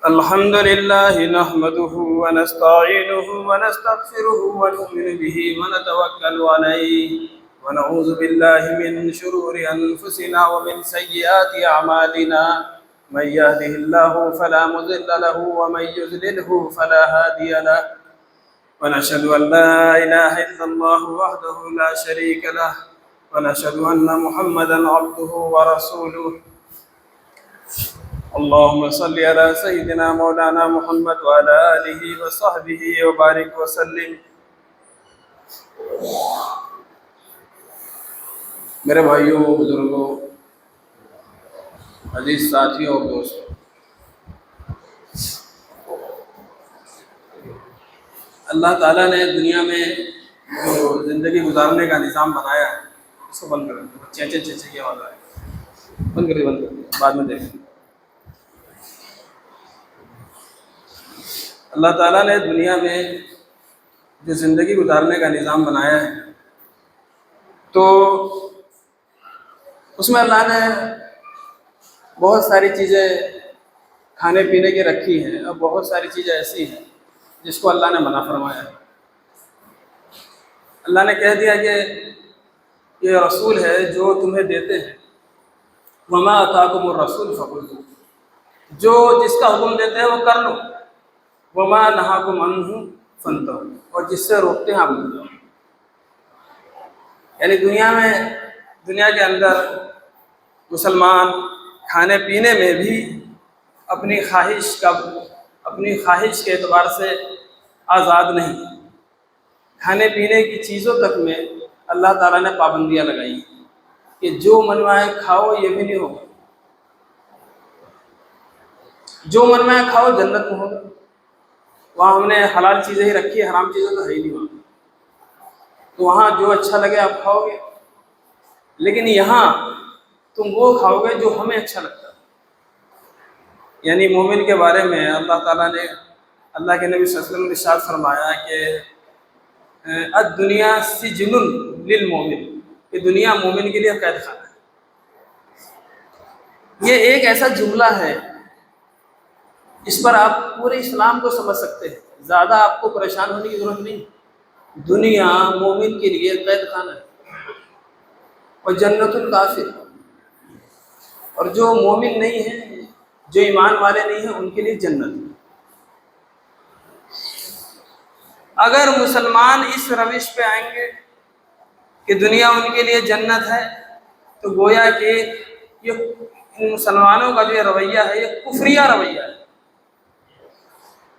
الحمد لله نحمده ونستعينه ونستغفره ونؤمن به ونتوكل عليه ونعوذ بالله من شرور أنفسنا ومن سيئات أعمالنا من يهده الله فلا مضل له ومن يضلله فلا هادي له ونشهد أن لا إله إلا الله وحده لا شريك له ونشهد أن محمدا عبده ورسوله اللهم صل على سيدنا مولانا محمد وعلى آله وصحبه وبارك وسلم۔ میرے بھائیوں، بزرگوں، عزیز ساتھیوں اور دوستوں، اللہ تعالیٰ نے دنیا میں جو زندگی گزارنے کا نظام بنایا ہے، اس کو بند کر دیں۔ چیچے کی آواز آئے، بند کر دیں، بعد میں دیکھیں۔ اللہ تعالیٰ نے دنیا میں جو زندگی گزارنے کا نظام بنایا ہے، تو اس میں اللہ نے بہت ساری چیزیں کھانے پینے کی رکھی ہیں، اور بہت ساری چیزیں ایسی ہیں جس کو اللہ نے منع فرمایا ہے۔ اللہ نے کہہ دیا کہ یہ رسول ہے جو تمہیں دیتے ہیں، وما آتاکم الرسول فخذوہ، جو جس کا حکم دیتے ہیں وہ کر لو، وما نہاکم عنہ فانتہوا، اور جس سے روکتے ہیں آپ بھول جاؤ۔ یعنی دنیا کے اندر مسلمان کھانے پینے میں بھی اپنی خواہش کے اعتبار سے آزاد نہیں۔ کھانے پینے کی چیزوں تک میں اللہ تعالیٰ نے پابندیاں لگائی ہیں کہ جو من میں آئے کھاؤ، یہ بھی نہیں ہوگا۔ جو من میں آئے کھاؤ، جنت میں ہوگا۔ وہاں ہم نے حلال چیزیں ہی رکھی ہے، حرام چیزیں تو ہے ہی نہیں وہاں۔ تو وہاں جو اچھا لگے آپ کھاؤ گے، لیکن یہاں تم وہ کھاؤ گے جو ہمیں اچھا لگتا ہے۔ یعنی مومن کے بارے میں اللہ تعالیٰ نے، اللہ کے نبی صلی اللہ علیہ وسلم نے ارشاد فرمایا کہ الدنیا سجن للمومن، کہ دنیا مومن کے لیے قید خانہ ہے۔ یہ ایک ایسا جملہ ہے، اس پر آپ پورے اسلام کو سمجھ سکتے ہیں، زیادہ آپ کو پریشان ہونے کی ضرورت نہیں۔ دنیا مومن کے لیے قید خانہ ہے، اور جنت الکافر، اور جو مومن نہیں ہے، جو ایمان والے نہیں ہیں، ان کے لیے جنت۔ اگر مسلمان اس روش پہ آئیں گے کہ دنیا ان کے لیے جنت ہے، تو گویا کہ یہ ان مسلمانوں کا جو رویہ ہے، یہ کفریہ رویہ ہے،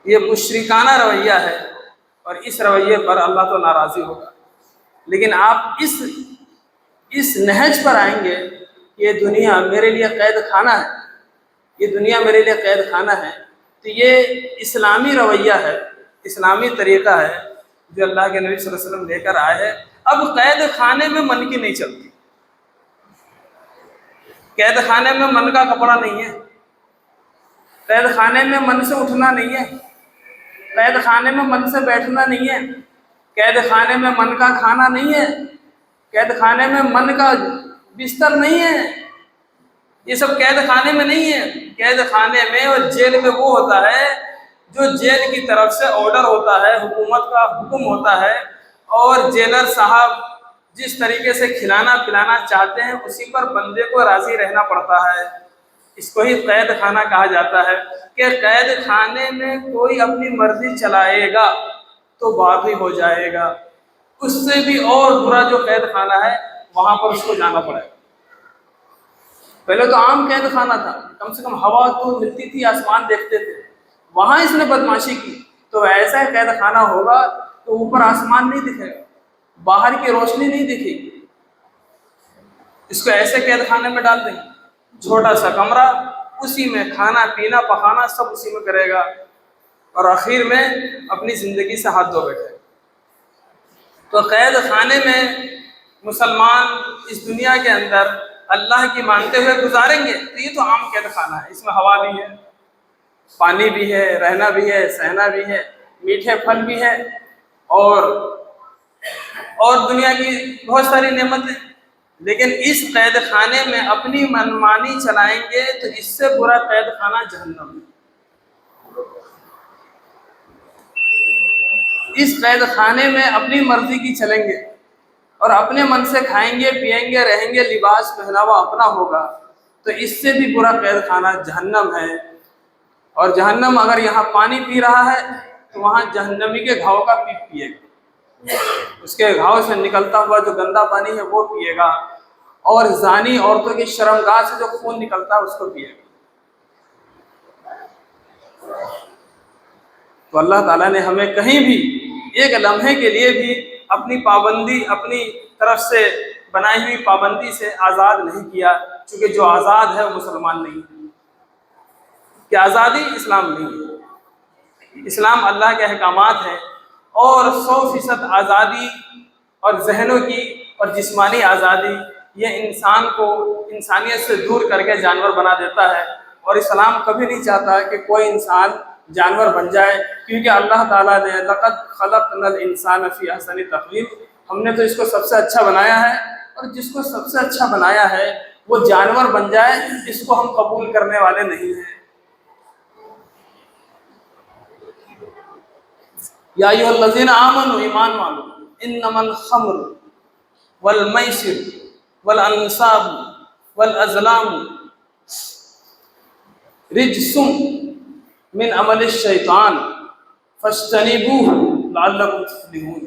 یہ مشرکانہ رویہ ہے، اور اس رویے پر اللہ تو ناراضی ہوگا۔ لیکن آپ اس نہج پر آئیں گے کہ یہ دنیا میرے لیے قید خانہ ہے، یہ دنیا میرے لیے قید خانہ ہے، تو یہ اسلامی رویہ ہے، اسلامی طریقہ ہے جو اللہ کے نبی صلی اللہ علیہ وسلم لے کر آئے ہیں۔ اب قید خانے میں من کی نہیں چلتی، قید خانے میں من کا کپڑا نہیں ہے، قید خانے میں من سے اٹھنا نہیں ہے، قید خانے میں من سے بیٹھنا نہیں ہے، قید خانے میں من کا کھانا نہیں ہے، قید خانے میں من کا بستر نہیں ہے، یہ سب قید خانے میں نہیں ہے۔ قید خانے میں اور جیل میں وہ ہوتا ہے جو جیل کی طرف سے آرڈر ہوتا ہے، حکومت کا حکم ہوتا ہے، اور جیلر صاحب جس طریقے سے کھلانا پلانا چاہتے ہیں اسی پر بندے کو راضی رہنا پڑتا ہے۔ اس کو ہی قید خانہ کہا جاتا ہے کہ قید خانے میں کوئی اپنی مرضی چلائے گا تو باغی ہو جائے گا، اس سے بھی اور برا جو قید خانہ ہے وہاں پر اس کو جانا پڑے گا۔ پہلے تو عام قید خانہ تھا، کم سے کم ہوا تو ملتی تھی، آسمان دیکھتے تھے، وہاں اس نے بدماشی کی تو ایسا قید خانہ ہوگا تو اوپر آسمان نہیں دکھے گا، باہر کی روشنی نہیں دکھے گی۔ اس کو ایسے قید خانے میں ڈال دیں گے، چھوٹا سا کمرہ، اسی میں کھانا پینا پکانا سب اسی میں کرے گا، اور آخر میں اپنی زندگی سے ہاتھ دھو بیٹھے۔ تو قید خانے میں مسلمان اس دنیا کے اندر اللہ کی مانتے ہوئے گزاریں گے تو یہ تو عام قید خانہ ہے، اس میں ہوا بھی ہے، پانی بھی ہے، رہنا بھی ہے، سہنا بھی ہے، میٹھے پھل بھی ہے، اور دنیا کی بہت ساری نعمتیں۔ لیکن اس قید خانے میں اپنی منمانی چلائیں گے تو اس سے برا قید خانہ جہنم ہے۔ اس قید خانے میں اپنی مرضی کی چلیں گے اور اپنے من سے کھائیں گے، پیئیں گے، رہیں گے، لباس پہناوا اپنا ہوگا، تو اس سے بھی برا قید خانہ جہنم ہے۔ اور جہنم اگر یہاں پانی پی رہا ہے تو وہاں جہنمی کے گھاؤ کا پیے گا، اس کے گھاؤ سے نکلتا ہوا جو گندا پانی ہے وہ پیے گا، اور زانی عورتوں کی شرمگاہ سے جو خون نکلتا ہے اس کو پیے گا۔ تو اللہ تعالیٰ نے ہمیں کہیں بھی ایک لمحے کے لیے بھی اپنی پابندی، اپنی طرف سے بنائی ہوئی پابندی سے آزاد نہیں کیا، چونکہ جو آزاد ہے وہ مسلمان نہیں ہے، کہ آزادی اسلام نہیں ہے۔ اسلام اللہ کے احکامات ہیں، اور 100% آزادی اور ذہنوں کی اور جسمانی آزادی یہ انسان کو انسانیت سے دور کر کے جانور بنا دیتا ہے، اور اسلام کبھی نہیں چاہتا کہ کوئی انسان جانور بن جائے، کیونکہ اللہ تعالیٰ نے لقد خلقنا الانسان فی احسن تقویم، ہم نے تو اس کو سب سے اچھا بنایا ہے، اور جس کو سب سے اچھا بنایا ہے وہ جانور بن جائے اس کو ہم قبول کرنے والے نہیں ہیں۔ یا ایھا الذین آمنوا، ایمان والو، انما الخمر والمیسر والانصاب والازلام رجس من عمل الشیطان فاجتنبوہ لعلکم تفلحون،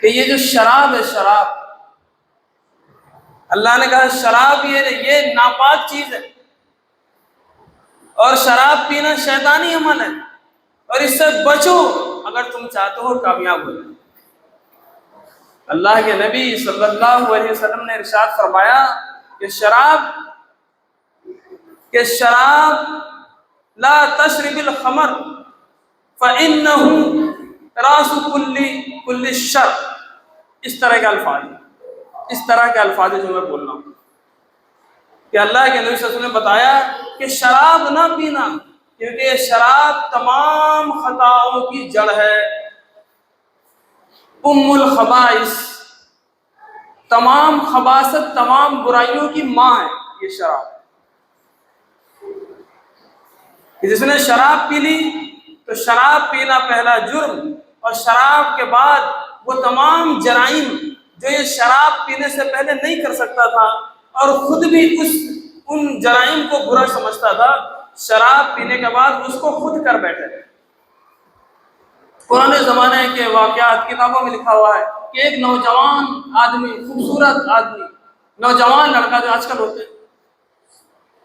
کہ یہ جو شراب ہے، شراب اللہ نے کہا شراب یہ ناپاک چیز ہے، اور شراب پینا شیطانی عمل ہے، اور اس سے بچو اگر تم چاہتے ہو کامیاب ہو۔ اللہ کے نبی صلی اللہ علیہ وسلم نے ارشاد فرمایا کہ شراب لا تشرب الخمر فإنه راس كل الشر، اس طرح کے الفاظ جو میں بول رہا ہوں کہ اللہ کے نبی صلی اللہ علیہ وسلم نے بتایا کہ شراب نہ پینا، کیونکہ یہ شراب تمام خطاؤں کی جڑ ہے، ام الخبائث، تمام خباثت، تمام برائیوں کی ماں ہے یہ شراب۔ جس نے شراب پی لی تو شراب پینا پہلا جرم، اور شراب کے بعد وہ تمام جرائم جو یہ شراب پینے سے پہلے نہیں کر سکتا تھا، اور خود بھی ان جرائم کو برا سمجھتا تھا، شراب پینے کے بعد اس کو خود کر بیٹھے۔ پرانے زمانے کے واقعات کتابوں میں لکھا ہوا ہے کہ ایک نوجوان آدمی، خوبصورت آدمی، نوجوان لڑکا جو آج کل ہوتے ہیں،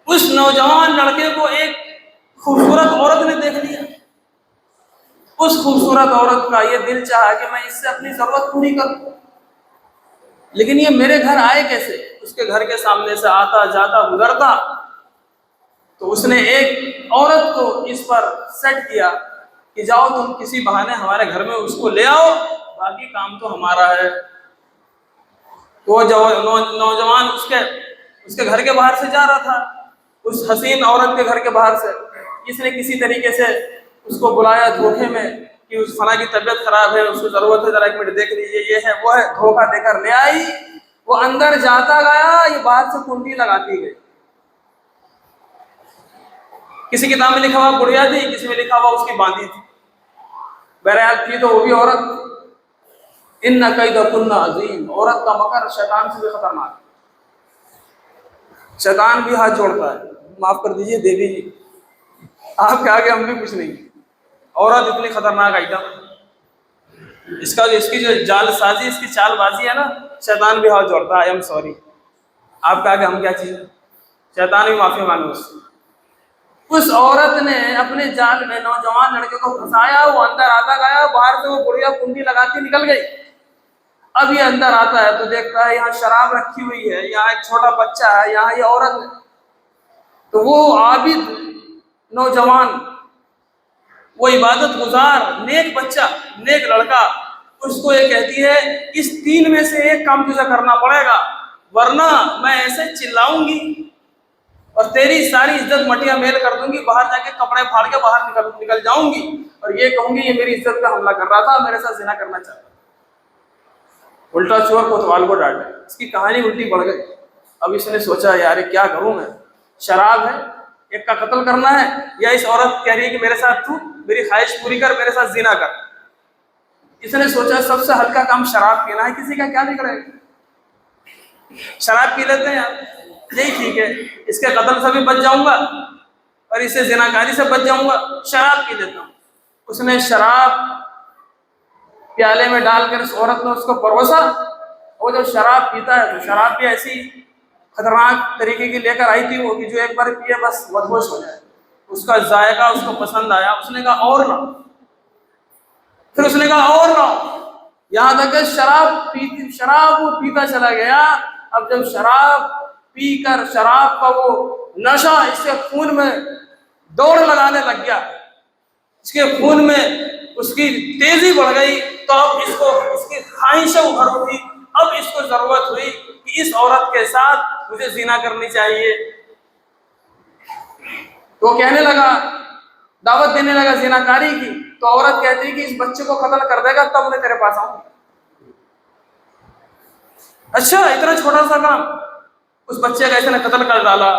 اس نوجوان لڑکے کو ایک خوبصورت عورت نے دیکھ لیا، اس خوبصورت عورت کا یہ دل چاہا کہ میں اس سے اپنی ضرورت پوری کروں، لیکن یہ میرے گھر آئے کیسے؟ اس کے گھر کے سامنے سے آتا جاتا گزرتا، تو اس نے ایک عورت کو اس پر سیٹ کیا کہ جاؤ تم کسی بہانے ہمارے گھر میں اس کو لے آؤ، باقی کام تو ہمارا ہے۔ تو وہ نوجوان اس کے گھر کے باہر سے جا رہا تھا، اس حسین عورت کے گھر کے باہر سے، اس نے کسی طریقے سے اس کو بلایا دھوکے میں کہ اس فلاں کی طبیعت خراب ہے، اس کو ضرورت ہے، ذرا ایک منٹ دیکھ لیجیے، یہ ہے وہ ہے، دھوکہ دے کر لے آئی۔ وہ اندر جاتا گیا، یہ باہر سے کنڈی لگاتی گئی۔ کسی کتاب میں لکھا ہوا گڑیا تھی، کسی میں لکھا ہوا اس کی باندھی تھی، بہرحال تھی تو وہ بھی عورت۔ ان کیدکن عظیم، عورت کا مکر شیطان سے بھی خطرناک ہے، شیطان بھی ہاتھ جوڑتا ہے۔ معاف کر دیجیے دیوی جی، آپ کے آگے ہم بھی کچھ نہیں، عورت اتنی خطرناک آئٹم، اس کی جو جال سازی، اس کی چال بازی ہے نا، شیطان بھی ہاتھ جوڑتا ہے۔ آئی ایم سوری، آپ کے آگے ہم کیا چیز، شیطان بھی معافی مانگو اس سے۔ اس عورت نے اپنے جال میں نوجوان لڑکے کو پھنسایا، وہ اندر آتا گیا، باہر سے وہ بڑھیا کنڈی لگاتی نکل گئی۔ اب یہ اندر آتا ہے تو دیکھتا ہے یہاں شراب رکھی ہوئی ہے، یہاں ایک چھوٹا بچہ ہے، یہاں یہ عورت ہے۔ تو وہ عابد نوجوان، وہ عبادت گزار نیک بچہ، نیک لڑکا، اس کو یہ کہتی ہے اس تین میں سے ایک کام تجھے کرنا پڑے گا، ورنہ میں ایسے چلاؤں گی اور تیری ساری عزت مٹیاں میل کر دوں گی، باہر جا کے کپڑے پھاڑ کے باہر نکل جاؤں گی، اور یہ کہوں گی یہ میری عزت پہ حملہ کر رہا تھا، میرے ساتھ زنا کرنا چاہتا۔ الٹا چور کوتوال کو ڈانٹے. اس کی کہانی الٹی پڑ گئی. اب اس نے سوچا یار کیا کروں میں, شراب ہے, ایک کا قتل کرنا ہے, یا اس عورت کہہ رہی ہے کہ میرے ساتھ تو میری خواہش پوری کر, میرے ساتھ زنا کر. اس نے سوچا سب سے ہلکا کام شراب پینا ہے, کسی کا کیا بگڑے گا, شراب پی لیتے ہیں آپ, یہی ٹھیک ہے, اس کے قتل سے بھی بچ جاؤں گا اور اسے زنا کاری سے بچ جاؤں گا, شراب پی لیتا ہوں. اس نے شراب پیالے میں ڈال کر اس عورت نے اس کو پروسا. وہ جب شراب پیتا ہے تو شراب بھی ایسی خطرناک طریقے کی لے کر آئی تھی وہ کہ جو ایک بار پیے بس مدہوش ہو جائے. اس کا ذائقہ اس کو پسند آیا, اس نے کہا اور لاؤ, پھر اس نے کہا اور لاؤ, یہاں تک کہ شراب وہ پیتا چلا گیا. اب جب شراب پی کر شراب کا وہ نشہ اس کے خون میں دوڑ لگانے لگ گیا, اس کے خون میں اس کی تیزی بڑھ گئی, تو اب اس کو اس کی خواہشیں ابھر اٹھی. اب اس کو ضرورت ہوئی کہ اس عورت کے ساتھ مجھے زنا کرنی چاہیے. تو وہ کہنے لگا, دعوت دینے لگا زنا کاری کی. تو عورت کہتی کہ اس بچے کو قتل کر دے گا تب میں تیرے پاس آؤں. اچھا اتنا چھوٹا سا کام, اس بچے کا اس نے قتل کر ڈالا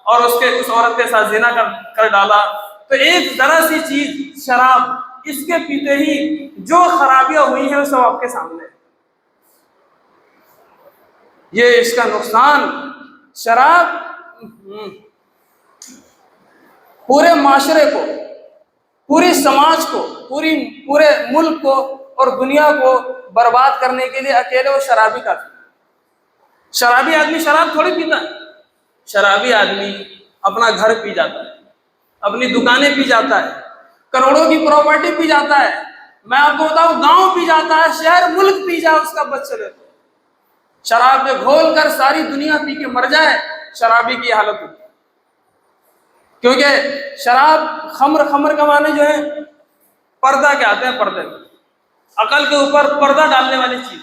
اور اس عورت کے ساتھ زنا کر ڈالا. تو ایک ذرا سی چیز شراب, اس کے پیتے ہی جو خرابیاں ہوئی ہیں وہ سب آپ کے سامنے. یہ اس کا نقصان. شراب پورے معاشرے کو, پوری سماج کو, پورے ملک کو اور دنیا کو برباد کرنے کے لیے اکیلے وہ شرابی کافی. شرابی آدمی شراب تھوڑی پیتا ہے, شرابی آدمی اپنا گھر پی جاتا ہے, اپنی دکانیں پی جاتا ہے, کروڑوں کی پراپرٹی پی جاتا ہے. میں آپ کو بتاؤں گاؤں پی جاتا ہے, شہر ملک پی جائے اس کا بچ چلے تو شراب میں گھول کر ساری دنیا پی کے مر جائے, شرابی کی حالت ہوتی. کیونکہ شراب خمر کا معنی جو ہے پردہ کہتے ہیں, پردے, عقل کے اوپر پردہ ڈالنے والی چیز.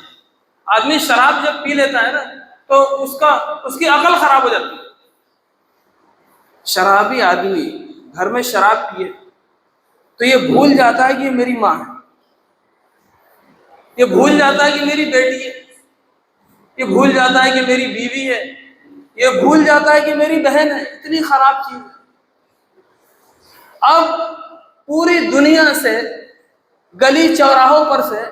آدمی شراب جب پی لیتا ہے نا تو اس کی عقل خراب ہو جاتی ہے. شرابی آدمی گھر میں شراب پیے تو یہ بھول جاتا ہے کہ یہ میری ماں ہے, یہ بھول جاتا ہے کہ میری بیٹی ہے, یہ بھول جاتا ہے کہ میری بیوی ہے, یہ بھول جاتا ہے کہ میری بہن ہے. اتنی خراب چیز. اب پوری دنیا سے, گلی چوراہوں پر سے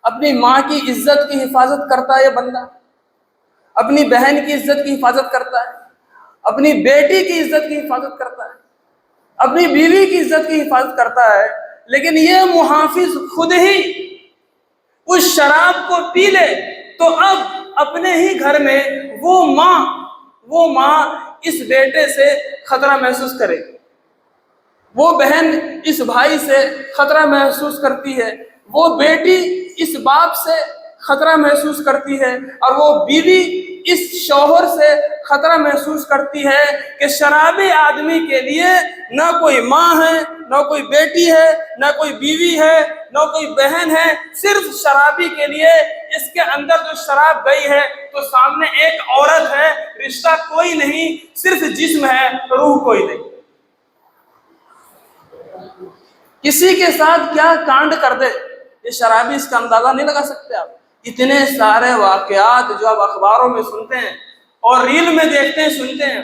اپنی ماں کی عزت کی حفاظت کرتا ہے یہ بندہ, اپنی بہن کی عزت کی حفاظت کرتا ہے, اپنی بیٹی کی عزت کی حفاظت کرتا ہے, اپنی بیوی کی عزت کی حفاظت کرتا ہے. لیکن یہ محافظ خود ہی اس شراب کو پی لے تو اب اپنے ہی گھر میں وہ ماں اس بیٹے سے خطرہ محسوس کرے گی, وہ بہن اس بھائی سے خطرہ محسوس کرتی ہے, وہ بیٹی اس باپ سے خطرہ محسوس کرتی ہے, اور وہ بیوی اس شوہر سے خطرہ محسوس کرتی ہے کہ شرابی آدمی کے لیے نہ کوئی ماں ہے, نہ کوئی بیٹی ہے, نہ کوئی بیوی ہے, نہ کوئی بہن ہے. صرف شرابی کے لیے اس کے اندر جو شراب گئی ہے تو سامنے ایک عورت ہے, رشتہ کوئی نہیں, صرف جسم ہے, روح کوئی نہیں. کسی کے ساتھ کیا کانڈ کر دے یہ شرابی, اس کا اندازہ نہیں لگا سکتے آپ. اتنے سارے واقعات جو آپ اخباروں میں سنتے ہیں اور ریل میں دیکھتے ہیں, سنتے ہیں,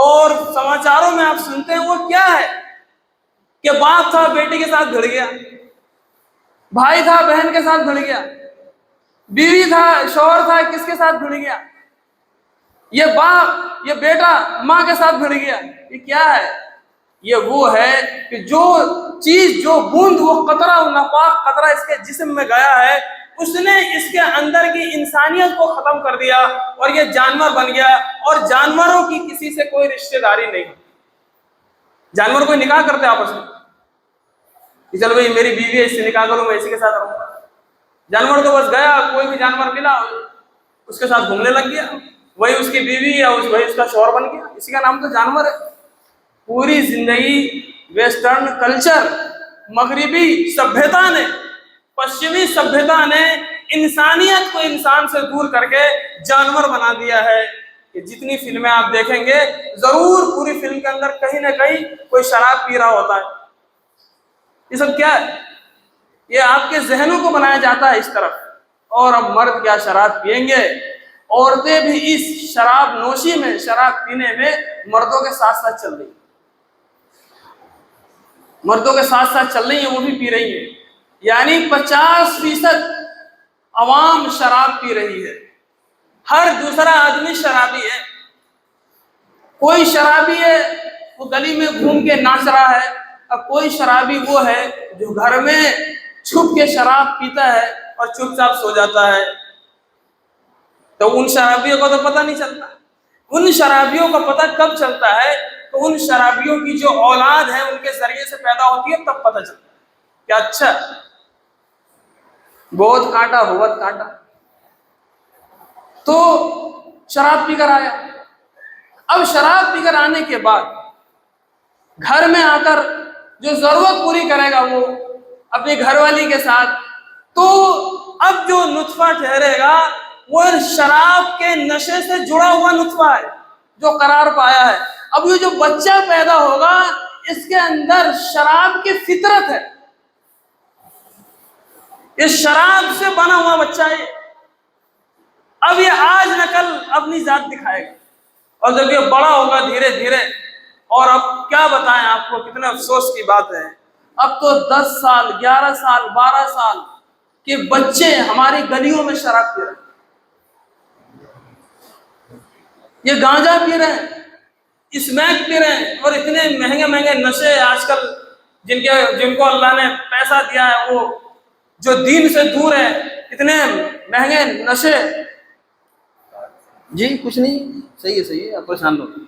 اور سماچاروں میں آپ سنتے ہیں, وہ کیا ہے کہ باپ تھا بیٹی کے ساتھ بھڑ گیا, بھائی تھا بہن کے ساتھ بھڑ گیا, بیوی تھا شوہر تھا کس کے ساتھ بھڑ گیا, یہ بیٹا ماں کے ساتھ بھڑ گیا. یہ کیا ہے؟ یہ وہ ہے کہ جو چیز, جو بوند, وہ قطرہ, وہ ناپاک قطرہ اس کے جسم میں گیا ہے, اس نے اس کے اندر کی انسانیت کو ختم کر دیا اور یہ جانور بن گیا. اور جانوروں کی کسی سے کوئی رشتہ داری نہیں. جانور کوئی نکاح کرتے آپس میں کہ چلو بھائی میری بیوی ہے, اس سے نکاح کروں, میں اسی کے ساتھ رہوں گا. جانور تو بس گیا, کوئی بھی جانور ملا اس کے ساتھ گھومنے لگ گیا, وہی اس کی بیوی یا وہی اس کا شوہر بن گیا, اسی کا نام تو جانور ہے. پوری زندگی ویسٹرن کلچر, مغربی سبھیتا نے, پشچمی سبھیتا نے انسانیت کو انسان سے دور کر کے جانور بنا دیا ہے. کہ جتنی فلمیں آپ دیکھیں گے ضرور پوری فلم کے اندر کہیں نہ کہیں کوئی شراب پی رہا ہوتا ہے. یہ سب کیا ہے؟ یہ آپ کے ذہنوں کو بنایا جاتا ہے اس طرف, اور اب مرد کیا شراب پئیں گے، عورتیں بھی اس شراب نوشی میں، شراب پینے میں مردوں کے ساتھ ساتھ چل رہی ہیں، مردوں کے ساتھ ساتھ چل رہی ہیں، وہ بھی پی رہی ہیں۔ یعنی 50% عوام شراب پی رہی ہے، ہر دوسرا آدمی شرابی ہے۔ کوئی شرابی ہے وہ گلی میں گھوم کے ناچ رہا ہے، اب کوئی شرابی وہ ہے جو گھر میں چھپ کے شراب پیتا ہے اور چپ چاپ سو جاتا ہے۔ تو ان شرابیوں کو تو پتہ نہیں چلتا، ان شرابیوں کا پتہ کب چلتا ہے تو ان شرابیوں کی جو اولاد ہے ان کے ذریعے سے پیدا ہوتی ہے، تب پتہ چلتا ہے کہ اچھا بہت کانٹا بہت کانٹا۔ تو شراب پی کر آیا، اب شراب پی کر آنے کے بعد گھر میں آ کر جو ضرورت پوری کرے گا وہ اپنی گھر والی کے ساتھ، تو اب جو نطفہ ٹھہرے گا وہ شراب کے نشے سے جڑا ہوا نطفہ ہے جو قرار پایا ہے۔ اب یہ جو بچہ پیدا ہوگا اس کے اندر شراب کی فطرت ہے، یہ شراب سے بنا ہوا بچہ ہے۔ اب یہ آج نہ کل اپنی ذات دکھائے گا، اور جب یہ بڑا ہوگا دھیرے دھیرے، اور اب کیا بتائیں آپ کو، کتنے افسوس کی بات ہے، اب تو 10 سال 11 سال 12 سال کے بچے ہماری گلیوں میں شراب پی رہے ہیں، یہ گانجا پی رہے ہیں، اسمیک پی رہے ہیں، اور اتنے مہنگے مہنگے نشے آج کل جن کو اللہ نے پیسہ دیا ہے وہ جو دین سے دور ہے، اتنے مہنگے نشے۔ جی کچھ نہیں، صحیح ہے، آپ پریشان لوگ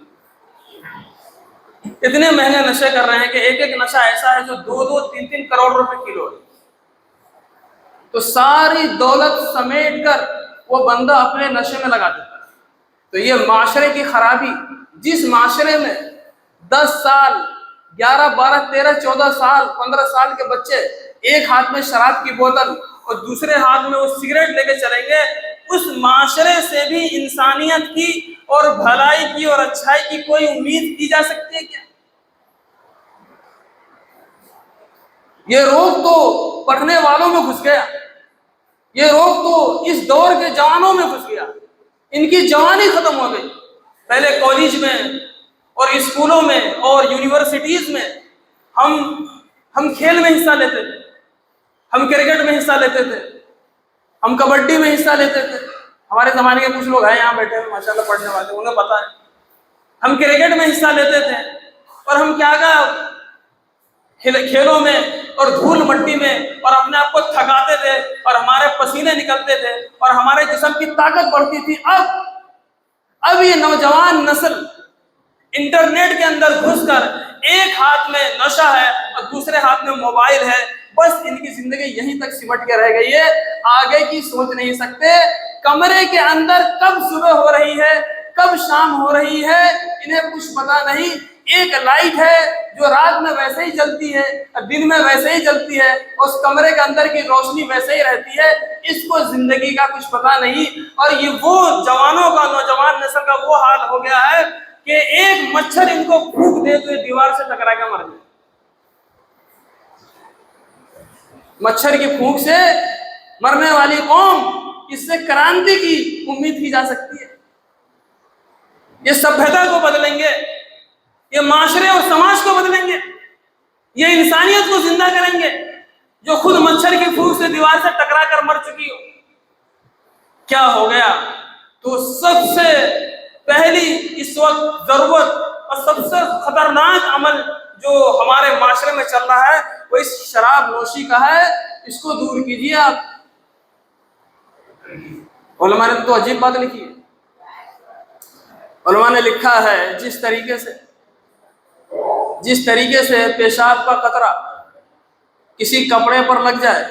اتنے مہنگے نشے کر رہے ہیں کہ ایک ایک نشہ ایسا ہے جو 2-2 3-3 کروڑ روپے کلو ہے۔ تو ساری دولت سمیٹ کر وہ بندہ اپنے نشے میں لگا دیتا ہے۔ تو یہ معاشرے کی خرابی، جس معاشرے میں 10 سال 11 12 13 14 سال 15 سال کے بچے ایک ہاتھ میں شراب کی بوتل اور دوسرے ہاتھ میں وہ سگریٹ لے کے چلیں گے، اس معاشرے سے بھی انسانیت کی اور بھلائی کی اور اچھائی کی کوئی امید کی جا سکتی ہے کیا؟ یہ روگ تو پڑھنے والوں میں گھس گیا، یہ روگ تو اس دور کے جوانوں میں گھس گیا، ان کی جوانی ختم ہو گئی۔ پہلے کالج میں اور اسکولوں میں اور یونیورسٹیز میں ہم کھیل میں حصہ لیتے تھے، ہم کرکٹ میں حصہ لیتے تھے، ہم کبڈی میں حصہ لیتے تھے۔ ہمارے زمانے کے کچھ لوگ ہیں یہاں بیٹھے ہیں ماشاءاللہ پڑھنے والے، انہیں پتا ہے ہم کرکٹ میں حصہ لیتے تھے، اور ہم کیا کھیلوں میں اور دھول مٹی میں اور اپنے آپ کو تھکاتے تھے اور ہمارے پسینے نکلتے تھے اور ہمارے جسم کی طاقت بڑھتی تھی۔ اب یہ نوجوان نسل انٹرنیٹ کے اندر گھس کر ایک ہاتھ میں نشہ ہے اور دوسرے ہاتھ میں موبائل ہے، بس ان کی زندگی یہیں تک سمٹ کے رہ گئی ہے، آگے کی سوچ نہیں سکتے۔ کمرے کے اندر کب صبح ہو رہی ہے کب شام ہو رہی ہے انہیں کچھ پتا نہیں۔ ایک لائٹ ہے جو رات میں ویسے ہی جلتی ہے اور دن میں ویسے ہی جلتی ہے، اس کمرے کے اندر کی روشنی ویسے ہی رہتی ہے، اس کو زندگی کا کچھ پتا نہیں۔ اور یہ وہ جوانوں کا، نوجوان نسل کا وہ حال ہو گیا ہے کہ ایک مچھر ان کو پھونک دے تو یہ دیوار سے ٹکرا کے مر جائے۔ مچھر کی پھونک سے مرنے والی قوم، اس سے کرانتی کی امید کی جا سکتی ہے۔ یہ سبھیتا کو بدلیں گے، یہ معاشرے اور سماج کو بدلیں گے، یہ انسانیت کو زندہ کریں گے جو خود مچھر کی پھونک سے دیوار سے ٹکرا کر مر چکی ہو۔ کیا ہو گیا؟ تو سب سے پہلی اس وقت ضرورت اور سب سے خطرناک عمل جو ہمارے معاشرے میں چل رہا ہے وہ اس شراب نوشی کا ہے، اس کو دور کیجیے آپ۔ علماء نے تو عجیب بات لکھی ہے، علماء نے لکھا ہے جس طریقے سے پیشاب کا قطرہ کسی کپڑے پر لگ جائے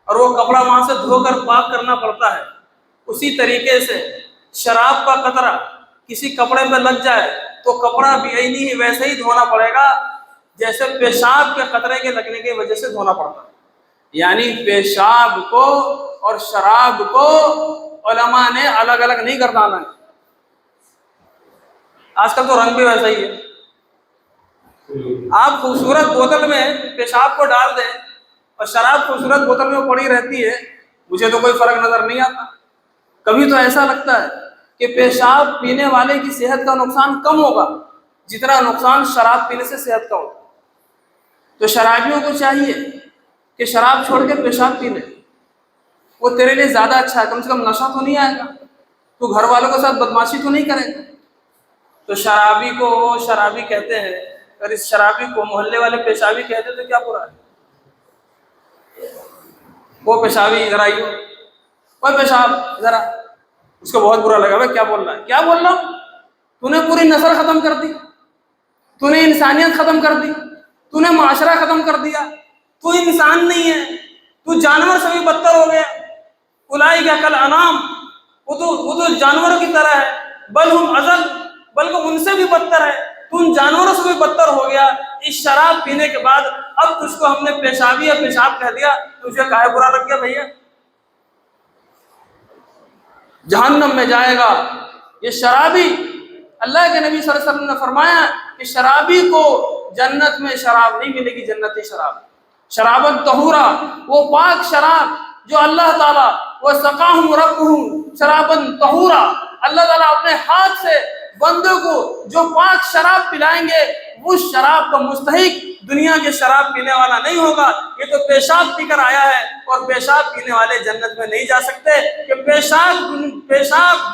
اور وہ کپڑا وہاں سے دھو کر پاک کرنا پڑتا ہے، اسی طریقے سے شراب کا قطرہ کسی کپڑے پر لگ جائے تو کپڑا بھی ہی ویسے ہی دھونا پڑے گا جیسے پیشاب کے قطرے کے لگنے کی وجہ سے دھونا پڑتا ہے۔ یعنی پیشاب کو اور شراب کو علماء نے الگ الگ نہیں گردانا ہے۔ آج کل تو رنگ بھی ویسا ہی ہے، آپ خوبصورت بوتل میں پیشاب کو ڈال دیں اور شراب خوبصورت بوتل میں پڑی رہتی ہے مجھے تو کوئی فرق نظر نہیں آتا. کبھی تو ایسا لگتا ہے کہ پیشاب پینے والے کی صحت کا نقصان کم ہوگا جتنا نقصان شراب پینے سے صحت کا ہوگا. تو شرابیوں کو چاہیے کہ شراب چھوڑ کے پیشاب پی لیں، وہ تیرے لیے زیادہ اچھا ہے. کم سے کم نشہ تو نہیں آئے گا، تو گھر والوں کے ساتھ بدماشی تو نہیں کرے گا. تو شرابی کو وہ شرابی کہتے ہیں، اگر اس شرابی کو محلے والے پیشابی کہتے تو کیا برا ہے. وہ پیشابی ادھر آئیے، وہ پیشاب ذرا، اس کو بہت برا لگا. بھائی کیا بول رہا ہے، کیا بول رہا ہوں؟ تو نے پوری نسل ختم کر دی، تو نے انسانیت ختم کر دی، تو نے معاشرہ ختم کر دیا. تو انسان نہیں ہے، تو جانور سے بھی بدتر ہو گیا. اولئک کالانعام، وہ تو جانوروں کی طرح ہے. بل ہم اضل، بلکہ ان سے بھی بدتر ہے. تو ان جانوروں سے بھی بدتر ہو گیا. اس شراب پینے کے بعد اب تجھ کو ہم نے پیشابی یا پیشاب کہہ دیا، تجھے کاہے برا لگ گیا بھیا؟ جہنم میں جائے گا یہ شرابی. اللہ کے نبی صلی اللہ علیہ وسلم نے فرمایا کہ شرابی کو جنت میں شراب نہیں ملے گی، جنتی شراب، شرابن طہورا، وہ پاک شراب جو اللہ تعالیٰ وہ سقاہم ربہم شرابن طہورا، اللہ تعالیٰ اپنے ہاتھ سے بندوں کو جو پاک شراب پلائیں گے، وہ شراب کا مستحق دنیا کے شراب پینے والا نہیں ہوگا. یہ تو پیشاب پی کر آیا ہے، اور پیشاب پینے والے جنت میں نہیں جا سکتے. کہ پیشاب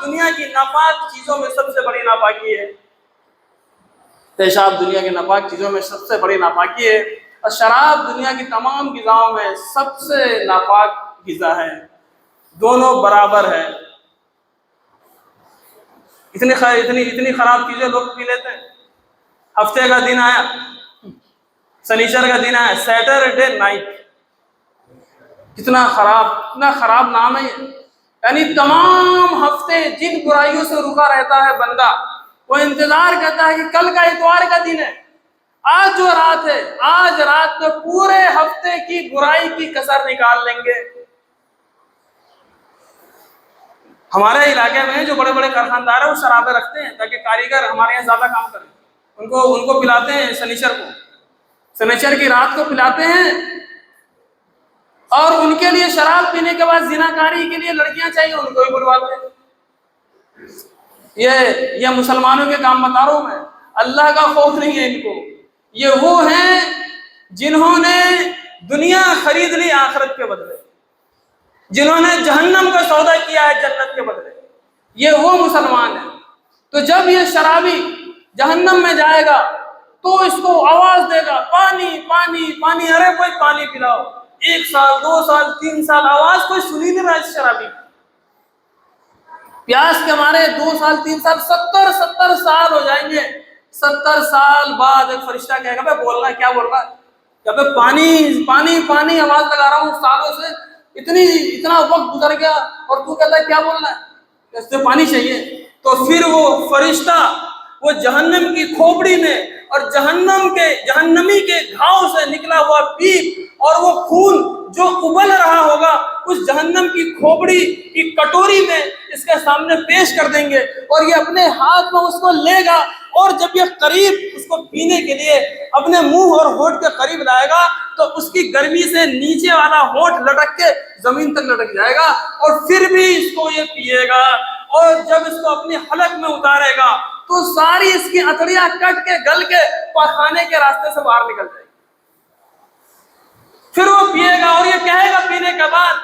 دنیا کی ناپاک چیزوں میں سب سے بڑی ناپاکی ہے. پیشاب دنیا کی ناپاک چیزوں میں سب سے بڑی ناپاکی ہے، اور شراب دنیا کی تمام غذاؤں میں سب سے ناپاک غذا ہے. دونوں برابر ہے. اتنی خراب چیزیں لوگ پی لیتے ہیں. ہفتے کا دن آیا، سنیچر کا دن آیا، سیٹرڈے نائٹ، کتنا خراب نام ہے. یعنی تمام ہفتے جن برائیوں سے رکا رہتا ہے بندہ، وہ انتظار کرتا ہے کہ کل کا اتوار کا دن ہے، آج جو رات ہے، آج رات میں پورے ہفتے کی برائی کی کسر نکال لیں گے. ہمارے علاقے میں جو بڑے بڑے کارخاندار ہیں وہ شرابیں رکھتے ہیں تاکہ کاریگر ہمارے یہاں زیادہ کام کریں. ان کو پلاتے ہیں سنیچر کی رات کو پلاتے ہیں، اور ان کے لیے شراب پینے کے بعد زنا کاری کے لیے لڑکیاں چاہیے، ان کو بھی بلواتے ہیں. یہ مسلمانوں کے کام بتا رہا ہوں میں. اللہ کا خوف نہیں ہے ان کو. یہ وہ ہیں جنہوں نے دنیا خرید لی آخرت کے بدلے، جنہوں نے جہنم کا سودا کیا ہے جنت کے بدلے. یہ وہ مسلمان ہیں. تو جب یہ شرابی جہنم میں جائے گا تو اس کو آواز دے گا، پانی پانی پانی، ارے کوئی پانی پلاؤ. 1 سال 2 سال 3 سال آواز کوئی سنی نہیں رہا اس شرابی. پیاس کے مارے 2 سال 3 سال 70 سال ہو جائیں گے. 70 سال بعد ایک فرشتہ کہے گا بھائی بول رہا ہے، کیا بول رہا ہے؟ کہ بھائی پانی پانی پانی آواز لگا رہا ہوں سالوں سے، اتنا وقت گزر گیا اور تو کہتا ہے کیا بول رہا ہے؟ اس سے پانی چاہیے. تو پھر وہ فرشتہ وہ جہنم کی کھوپڑی میں اور جہنمی کے گھاؤ سے نکلا ہوا پیپ اور وہ خون جو ابل رہا ہوگا اس جہنم کی کھوپڑی کی کٹوری میں اس کے سامنے پیش کر دیں گے، اور یہ اپنے ہاتھ میں اس کو لے گا، اور جب یہ قریب اس کو پینے کے لیے اپنے منہ اور ہونٹ کے قریب لائے گا تو اس کی گرمی سے نیچے والا ہونٹ لٹک کے زمین تک لٹک جائے گا، اور پھر بھی اس کو یہ پیے گا. اور جب اس کو اپنی حلق میں اتارے گا تو ساری اس کی اتڑیاں کٹ کے گل کے پاخانے کے راستے سے باہر نکل جائے گی. پھر وہ پیے گا اور یہ کہے گا پینے کے بعد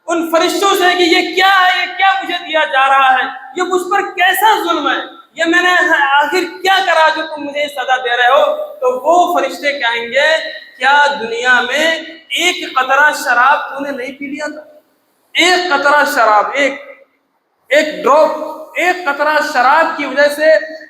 ان فرشتوں سے کہ یہ کیا ہے، یہ کیا مجھے دیا جا رہا ہے، یہ مجھ پر کیسا ظلم ہے، یہ میں نے آخر کیا کرا جو تم مجھے سزا دے رہے ہو. تو وہ فرشتے کہیں گے کیا دنیا میں ایک قطرہ شراب تو نے نہیں پی لیا تھا؟ ایک قطرہ شراب، ایک ڈراپ، ایک قطرہ شراب کی وجہ سے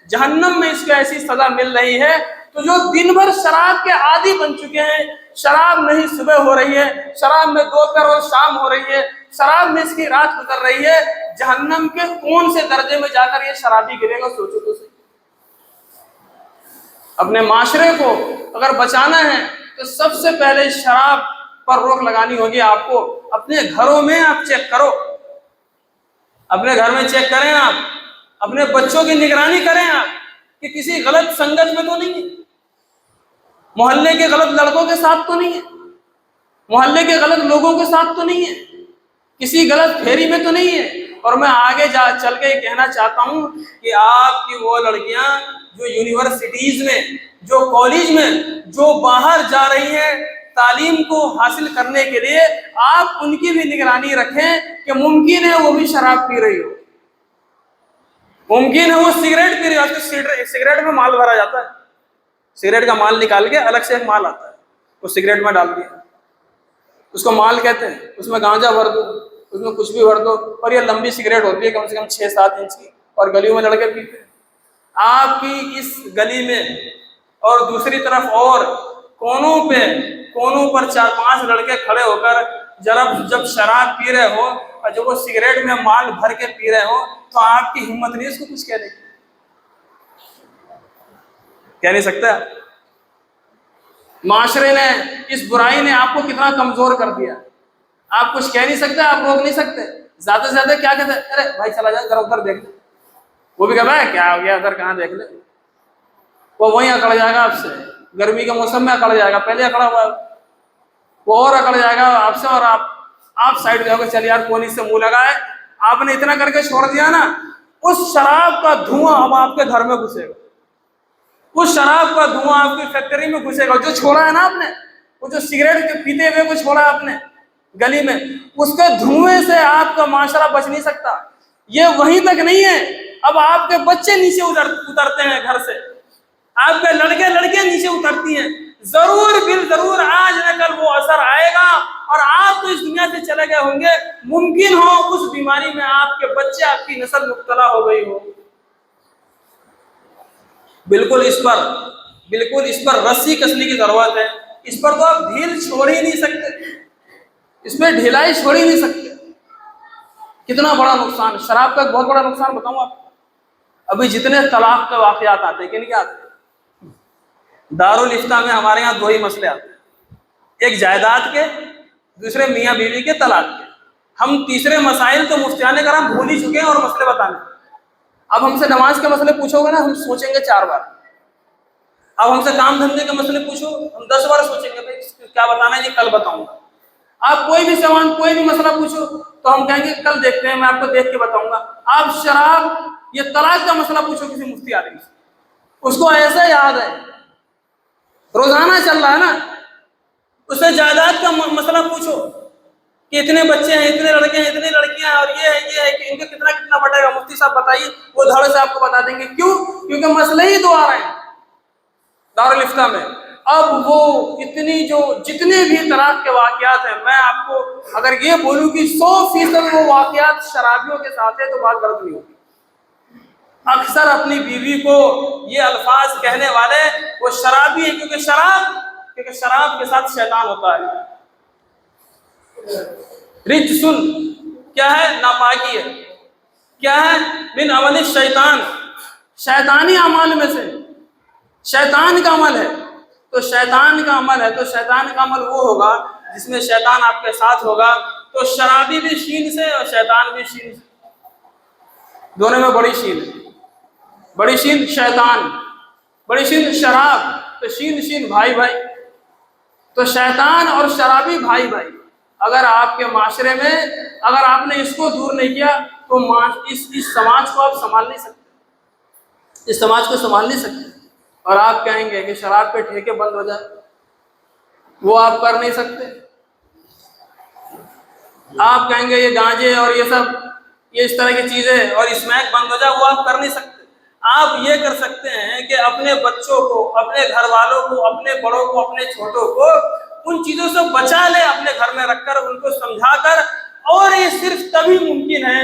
جہنم میں اس کو ایسی سزا مل رہی ہے. تو جو دن بھر شراب کے عادی بن چکے ہیں، شراب میں ہی صبح ہو رہی ہے، شراب میں دوپہر اور شام ہو رہی ہے، شراب میں اس کی رات گزر رہی ہے، جہنم کے کون سے درجے میں جا کر یہ شرابی گرے گا؟ سوچو تو صحیح. اپنے معاشرے کو اگر بچانا ہے تو سب سے پہلے شراب پر روک لگانی ہوگی آپ کو. اپنے گھروں میں آپ چیک کرو، اپنے گھر میں چیک کریں، آپ اپنے بچوں کی نگرانی کریں آپ کہ کسی غلط سنگت میں تو نہیں ہے، محلے کے غلط لڑکوں کے ساتھ تو نہیں ہے، محلے کے غلط لوگوں کے ساتھ تو نہیں ہے. کسی غلط پھیری میں تو نہیں ہے۔ اور میں آگے چل کے یہ کہنا چاہتا ہوں کہ آپ کی وہ لڑکیاں جو یونیورسٹیز میں، جو کالج میں، جو باہر جا رہی ہیں تعلیم کو حاصل کرنے کے لیے، آپ ان کی بھی نگرانی رکھیں کہ ممکن ہے وہ بھی شراب پی رہی ہو، ممکن ہے وہ سگریٹ پی رہی ہو۔ آج کل سگریٹ میں مال بھرا جاتا ہے، سگریٹ کا مال نکال کے الگ سے ایک مال آتا ہے، وہ سگریٹ میں ڈال دیا، اس کو مال کہتے ہیں۔ اس میں گانجا بھر دو، اس میں کچھ بھی بھر دو، اور یہ لمبی سگریٹ ہوتی ہے کم سے کم 6-7 انچ کی، اور گلیوں میں لڑکے پیتے ہیں۔ آپ کی اس گلی میں اور دوسری طرف اور کونوں پر 4-5 لڑکے کھڑے ہو کر جب شراب پی رہے ہو اور جب وہ سگریٹ میں مال بھر کے پی رہے ہو، تو آپ کی ہمت نہیں اس کو کچھ کہنے کی؟ کہہ نہیں سکتا؟ معاشرے نے، اس برائی نے آپ کو کتنا کمزور کر دیا، آپ کچھ کہہ نہیں سکتے، آپ روک نہیں سکتے۔ زیادہ سے زیادہ کیا کہتے ہیں؟ ارے بھائی چلا جائے ذرا ادھر دیکھ لے، وہ بھی کہتا ہے کیا ہو گیا ادھر کہاں دیکھ لے، وہ وہیں اکڑ جائے گا آپ سے، گرمی کے موسم میں اکڑ جائے گا، پہلے اکڑا ہوا ہے وہ، اور اکڑ جائے گا آپ سے، اور آپ سائڈ جاؤ گے، چل یار کون سے منہ لگا ہے، آپ نے اتنا کر کے چھوڑ دیا نا، اس شراب کا دھواں اب آپ کے گھر میں گھسے گا، اس شراب کا دھواں آپ کی فیکٹری میں گھسے گا، جو چھوڑا ہے نا آپ نے، وہ جو سگریٹ کے پیتے ہوئے کو چھوڑا ہے آپ نے گلی میں، اس کے دھوئیں سے آپ کا معاشرہ بچ نہیں سکتا۔ یہ وہیں تک نہیں ہے، اب آپ کے بچے نیچے اترتے ہیں گھر سے، آپ کے لڑکیاں نیچے اترتی ہیں، ضرور بالضرور آج نہ کل وہ اثر آئے گا، اور آپ تو اس دنیا سے چلے گئے ہوں گے، ممکن ہو اس بیماری میں آپ کے بچے، آپ کی نسل مبتلا ہو گئی ہو۔ بالکل اس پر رسی کسنے کی ضرورت ہے، اس پر تو آپ ڈھیل چھوڑ ہی نہیں سکتے، اس میں ڈھیلائی چھوڑ ہی نہیں سکتے۔ کتنا بڑا نقصان، شراب کا ایک بہت بڑا نقصان بتاؤں آپ کو، ابھی جتنے طلاق کے واقعات آتے ہیں، کن کیا آتے ہیں؟ دارالفتہ میں ہمارے یہاں 2 ہی مسئلے آتے ہیں، ایک جائیداد کے، دوسرے میاں بیوی کے طلاق کے۔ ہم تیسرے مسائل تو مفتیان کرام بھول ہی چکے ہیں اور مسئلے بتانے۔ اب ہم سے نماز کے مسئلے پوچھو گے نا، ہم سوچیں گے 4 بار۔ اب ہم سے کام دھندے کے مسئلے پوچھو، ہم 10 بار سوچیں گے بھائی کیا بتانا ہے، یہ کل بتاؤں گا۔ آپ کوئی بھی سوال، کوئی بھی مسئلہ پوچھو تو ہم کہیں گے کل دیکھتے ہیں، میں آپ کو دیکھ کے بتاؤں گا۔ آپ شراب، یہ طلاق کا مسئلہ پوچھو کسی مفتی آدمی سے، اس کو ایسا یاد ہے، روزانہ چل رہا ہے نا۔ اسے جائیداد کا مسئلہ پوچھو کہ اتنے بچے ہیں، اتنے لڑکے ہیں، اتنی لڑکیاں ہیں، اور یہ ہے کہ ان کے کتنا بٹے گا، مفتی صاحب بتائیے، وہ دھڑ سے آپ کو بتا دیں گے۔ کیوں؟ کیونکہ مسئلے ہی 2 آ رہے ہیں دارالفتہ میں۔ اب وہ جتنے بھی طلاق کے واقعات ہیں، میں آپ کو اگر یہ بولوں کہ 100% وہ واقعات شرابیوں کے ساتھ ہے تو بات غلط نہیں ہوگی۔ اکثر اپنی بیوی کو یہ الفاظ کہنے والے وہ شرابی ہیں، کیونکہ شراب کے ساتھ شیطان ہوتا ہے۔ رجسن کیا ہے؟ ناپاکی ہے، کیا ہے؟ من عمل الشیطان، شیطانی اعمال میں سے، شیطان کا عمل ہے۔ تو شیطان کا عمل وہ ہوگا جس میں شیطان آپ کے ساتھ ہوگا۔ تو شرابی بھی شین سے اور شیطان بھی شین سے، دونوں میں بڑی شین ہے۔ بڑی شین شیطان، بڑی شین شراب، تو شین بھائی۔ تو شیطان اور شرابی بھائی۔ اگر آپ کے معاشرے میں اگر آپ نے اس کو دور نہیں کیا تو اس سماج کو آپ سنبھال نہیں سکتے، اس سماج کو سنبھال نہیں سکتے۔ اور آپ کہیں گے کہ شراب پہ ٹھیکے بند ہو جائے، وہ آپ کر نہیں سکتے۔ آپ کہیں گے یہ گانجے اور یہ سب، یہ اس طرح کی چیزیں اور اسمیک بند ہو جائے، وہ آپ کر نہیں سکتے۔ آپ یہ کر سکتے ہیں کہ اپنے بچوں کو، اپنے گھر والوں کو، اپنے بڑوں کو، اپنے چھوٹوں کو ان چیزوں سے بچا لیں، اپنے گھر میں رکھ کر، ان کو سمجھا کر۔ اور یہ صرف تبھی ممکن ہے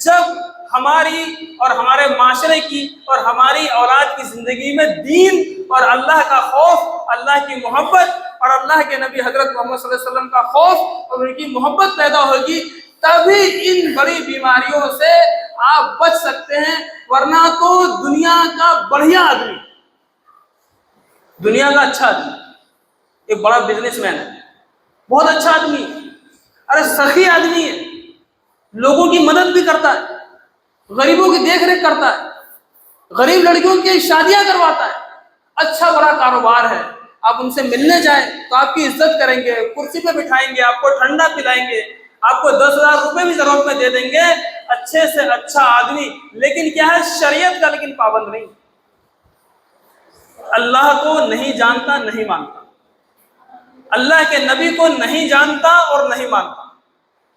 جب ہماری اور ہمارے معاشرے کی اور ہماری اولاد کی زندگی میں دین اور اللہ کا خوف، اللہ کی محبت اور اللہ کے نبی حضرت محمد صلی اللہ علیہ وسلم کا خوف اور ان کی محبت پیدا ہوگی، تبھی ان بڑی بیماریوں سے آپ بچ سکتے ہیں۔ ورنہ تو دنیا کا بڑھیا آدمی، دنیا کا اچھا آدمی، ایک بڑا بزنس مین ہے، بہت اچھا آدمی ہے، ارے سخی آدمی ہے، لوگوں کی مدد بھی کرتا ہے، غریبوں کی دیکھ ریکھ کرتا ہے، غریب لڑکیوں کی شادیاں کرواتا ہے، اچھا بڑا کاروبار ہے۔ آپ ان سے ملنے جائیں تو آپ کی عزت کریں گے، کرسی پہ بٹھائیں گے، آپ کو ٹھنڈا پلائیں گے، آپ کو 10,000 روپے بھی ضرورت میں دے دیں گے، اچھے سے اچھا آدمی، لیکن کیا ہے شریعت کا لیکن پابند نہیں، اللہ کو نہیں جانتا نہیں مانتا، اللہ کے نبی کو نہیں جانتا اور نہیں مانتا،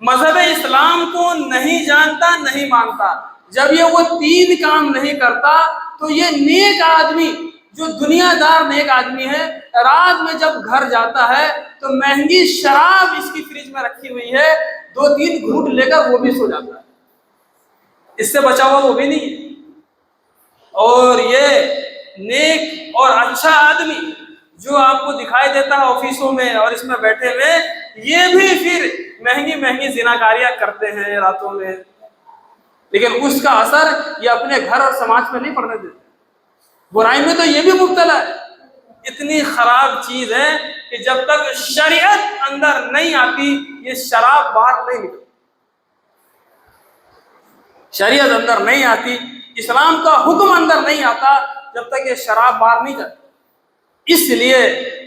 مذہب اسلام کو نہیں جانتا نہیں مانتا، جب یہ وہ 3 کام نہیں کرتا تو یہ نیک آدمی جو دنیا دار نیک آدمی ہے، رات میں جب گھر جاتا ہے تو مہنگی شراب اس کی فریج میں رکھی ہوئی ہے، 2-3 گھونٹ لے کر وہ بھی سو جاتا ہے، اس سے بچا ہوا وہ بھی نہیں ہے۔ اور یہ نیک اور اچھا آدمی جو آپ کو دکھائی دیتا ہے آفسوں میں اور اس میں بیٹھے ہوئے، یہ بھی پھر مہنگی مہنگی زناکاریاں کرتے ہیں راتوں میں، لیکن اس کا اثر یہ اپنے گھر اور سماج میں نہیں پڑنے دیتے، برائی میں تو یہ بھی مبتلا ہے۔ اتنی خراب چیز ہے کہ جب تک شریعت اندر نہیں آتی یہ شراب باہر نہیں نکلتی، شریعت اندر نہیں آتی، اسلام کا حکم اندر نہیں آتا جب تک یہ شراب باہر نہیں جاتی۔ اس لیے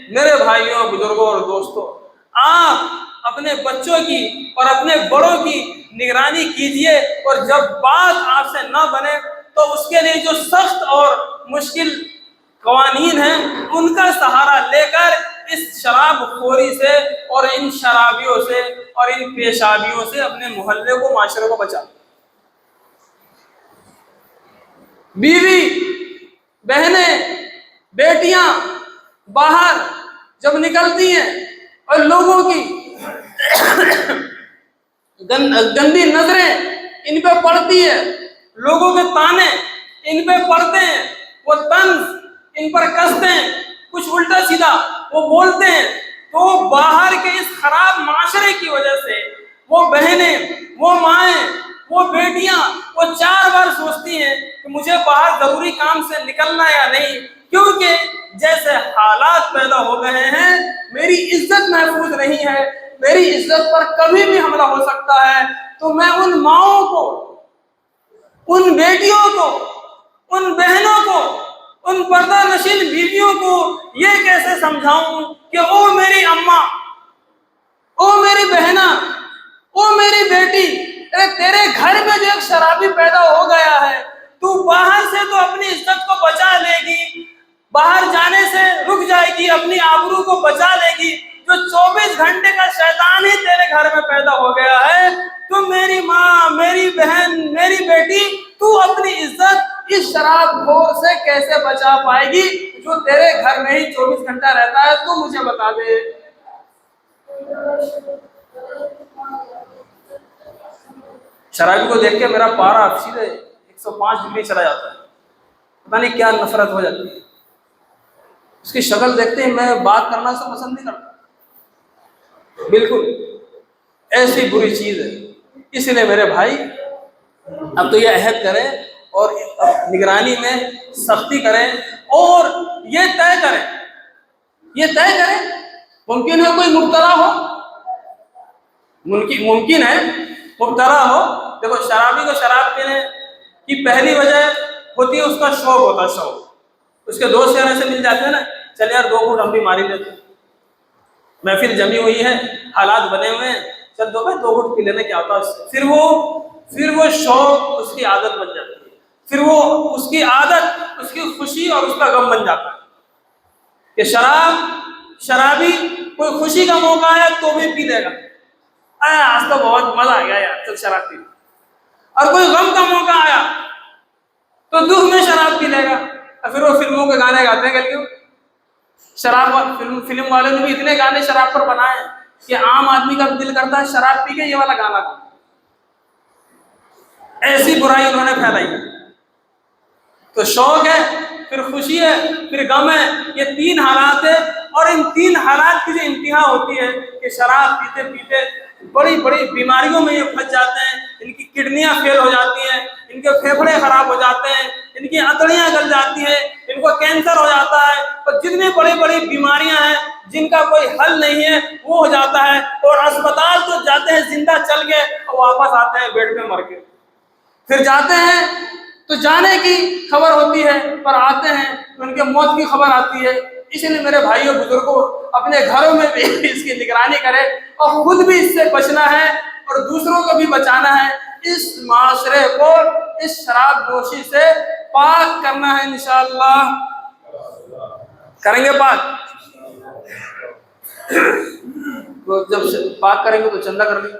میرے بھائیوں، بزرگوں اور دوستوں، آپ اپنے بچوں کی اور اپنے بڑوں کی نگرانی کیجئے، اور جب بات آپ سے نہ بنے تو اس کے لیے جو سخت اور مشکل قوانین ہیں ان کا سہارا لے کر اس شراب خوری سے اور ان شرابیوں سے اور ان پیشابیوں سے اپنے محلے کو، معاشرے کو بچا۔ بیوی، بہنیں، بیٹیاں باہر جب نکلتی ہیں اور لوگوں کی گندی نظریں ان پہ پڑتی ہے، لوگوں کے تانے ان پہ پڑتے ہیں، وہ طنز ان پر کستے ہیں، کچھ الٹا سیدھا وہ بولتے ہیں، تو باہر کے اس خراب معاشرے کی وجہ سے وہ بہنیں، وہ مائیں، وہ بیٹیاں وہ 4 بار سوچتی ہیں کہ مجھے باہر ضروری کام سے نکلنا یا نہیں، کیونکہ جیسے حالات پیدا ہو گئے ہیں میری عزت محفوظ نہیں ہے، میری عزت پر کبھی بھی حملہ ہو سکتا ہے، تو میں ان ماؤں کو، ان بیٹیوں کو، ان بہنوں کو، ان پردہ نشین بیویوں کو یہ کیسے سمجھاؤں کہ او میری اماں، او میری بہنا، او میری بیٹی، تیرے گھر میں جو ایک شرابی پیدا ہو گیا ہے، تو باہر سے تو اپنی عزت کو بچا لے گی، باہر جانے سے رک جائے گی، اپنی آبرو کو بچا لے گی، جو 24 گھنٹے کا شیطان ہی تیرے گھر میں پیدا ہو گیا ہے، تو میری ماں، میری بہن، میری بیٹی، تو اپنی عزت اس شراب خور سے کیسے بچا پائے گی جو تیرے گھر میں ہی 24 گھنٹہ رہتا ہے؟ تو مجھے بتا دے۔ شرابی کو دیکھ کے میرا پارا سیدھے 105 ڈگری چلا جاتا ہے، پتہ نہیں کیا نفرت ہو جاتی ہے، اس کی شکل دیکھتے ہی میں بات کرنا اسے پسند نہیں کرتا، بالکل ایسی بری چیز ہے۔ اس لیے میرے بھائی اب تو یہ عہد کریں اور نگرانی میں سختی کریں، اور یہ طے کریں ممکن ہے کوئی مبتلا ہو، ممکن ہے مبتلا ہو۔ دیکھو شرابی کو شراب پینے کی پہلی وجہ ہوتی ہے اس کا شوق ہوتا ہے، شوق، اس کے دوست یار سے مل جاتے ہیں نا، چل یار 2 گھونٹ ہم بھی ماری لیتے ہیں، محفل جمی ہوئی ہے، حالات بنے ہوئے ہیں، چل 2 گھونٹ پی لینے کیا ہوتا ہے، پھر وہ شوق اس کی عادت بن جاتی ہے، پھر وہ اس کی عادت، اس کی خوشی اور اس کا غم بن جاتا ہے کہ شرابی کوئی خوشی کا موقع ہے تو بھی پی لے گا، آج تو بہت مزہ آ گیا یار چل شراب پی، اور کوئی غم کا موقع آیا تو دکھ میں شراب پی لے گا، اور پھر وہ فلموں کے گانے گاتے ہیں کہ شراب، فلم والے نے بھی اتنے گانے شراب پر بنائے ہیں کہ عام آدمی کا دل کرتا ہے شراب پی کے یہ والا گانا گا، ایسی برائی انہوں نے پھیلائی ہے۔ تو شوق ہے، پھر خوشی ہے، پھر غم ہے، یہ 3 حالات ہیں، اور ان 3 حالات کی جو انتہا ہوتی ہے کہ شراب پیتے پیتے بڑی بڑی بیماریوں میں یہ پھنس جاتے ہیں، ان کی کڈنیاں فیل ہو جاتی ہیں، ان کے پھیپھڑے خراب ہو جاتے ہیں، ان کی آنتڑیاں گل جاتی ہیں، ان کو کینسر ہو جاتا ہے، اور جتنی بڑی بڑی بیماریاں ہیں جن کا کوئی حل نہیں ہے وہ ہو جاتا ہے، اور اسپتال تو جاتے ہیں زندہ چل کے اور واپس آتے ہیں بیڈ پہ مر کے، پھر جاتے ہیں تو جانے کی خبر ہوتی ہے، پر آتے ہیں تو ان کے موت کی خبر آتی ہے۔ اس لیے میرے بھائیوں بزرگوں اپنے گھروں میں بھی اس کی نگرانی کرے، اور خود بھی اس سے بچنا ہے، اور دوسروں کو بھی بچانا ہے، اس معاشرے کو اس شراب نوشی سے پاک کرنا ہے انشاءاللہ۔ کریں گے پاک؟ تو جب پاک کریں گے تو چندہ کر لیں۔